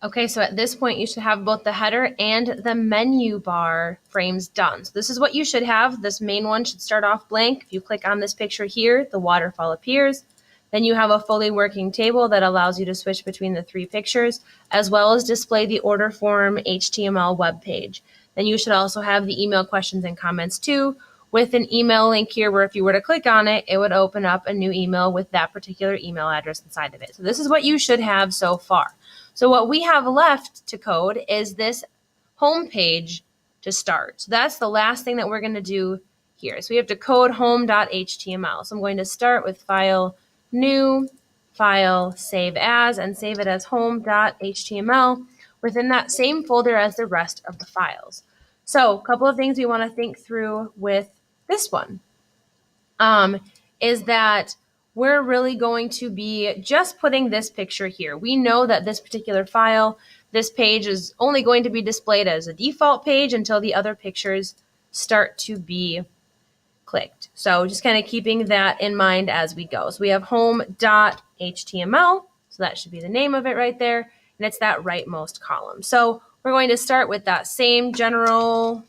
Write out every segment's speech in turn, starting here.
Okay, so at this point, you should have both the header and the menu bar frames done. So this is what you should have. This main one should start off blank. If you click on this picture here, the waterfall appears. Then you have a fully working table that allows you to switch between the three pictures, as well as display the order form HTML web page. Then you should also have the email questions and comments too, with an email link here where if you were to click on it, it would open up a new email with that particular email address inside of it. So this is what you should have so far. So what we have left to code is this home page to start. So that's the last thing that we're going to do here. So we have to code home.html. So I'm going to start with file, new, file, save as, and save it as home.html within that same folder as the rest of the files. So a couple of things we want to think through with this one is that we're really going to be just putting this picture here. We know that this particular file, this page is only going to be displayed as a default page until the other pictures start to be clicked. So just kind of keeping that in mind as we go. So we have home.html. So that should be the name of it right there. And it's that rightmost column. So we're going to start with that same general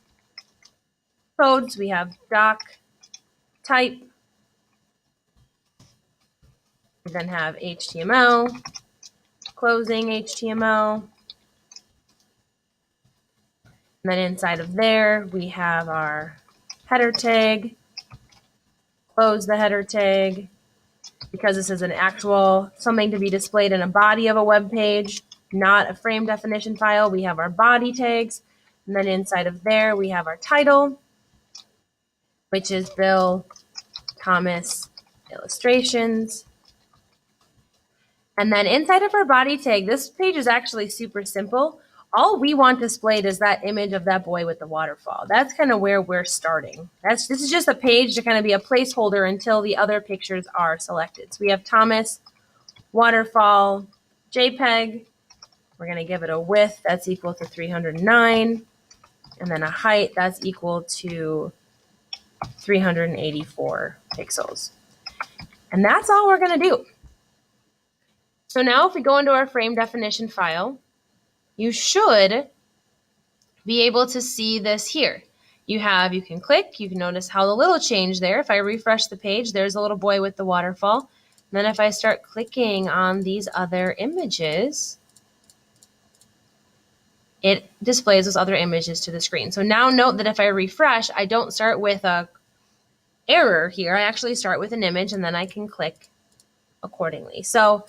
code. So we have doc type, we then have HTML, closing HTML. And then inside of there, we have our header tag, close the header tag. Because this is an actual something to be displayed in a body of a web page, not a frame definition file, we have our body tags. And then inside of there, we have our title, which is Bill Thomas Illustrations. And then inside of our body tag, this page is actually super simple. All we want displayed is that image of that boy with the waterfall. That's kind of where we're starting. This is just a page to kind of be a placeholder until the other pictures are selected. So we have Thomas, waterfall, JPEG. We're going to give it a width that's equal to 309. And then a height that's equal to 384 pixels. And that's all we're going to do. So now if we go into our frame definition file, you should be able to see this here. You can click, you can notice how the little change there. If I refresh the page, there's a little boy with the waterfall. And then if I start clicking on these other images, it displays those other images to the screen. So now note that if I refresh, I don't start with a error here. I actually start with an image and then I can click accordingly. So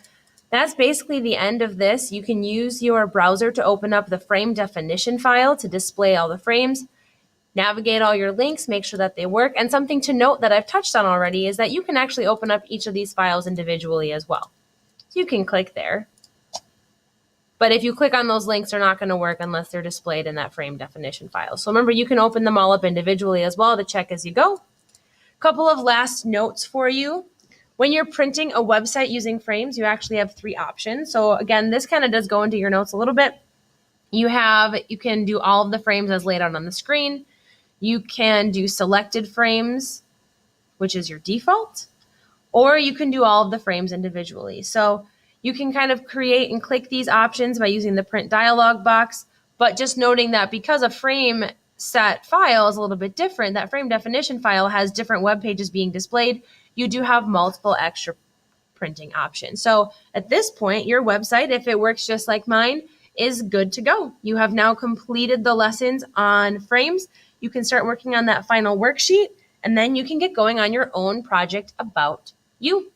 that's basically the end of this. You can use your browser to open up the frame definition file to display all the frames, navigate all your links, make sure that they work. And something to note that I've touched on already is that you can actually open up each of these files individually as well. So you can click there. But if you click on those links, they're not going to work unless they're displayed in that frame definition file. So remember, you can open them all up individually as well to check as you go. Couple of last notes for you. When you're printing a website using frames, you actually have three options. So again, this kind of does go into your notes a little bit. You can do all of the frames as laid out on the screen. You can do selected frames, which is your default, or you can do all of the frames individually. So you can kind of create and click these options by using the print dialog box, but just noting that because a frame set file is a little bit different, that frame definition file has different web pages being displayed, you do have multiple extra printing options. So at this point, your website, if it works just like mine, is good to go. You have now completed the lessons on frames. You can start working on that final worksheet, and then you can get going on your own project about you.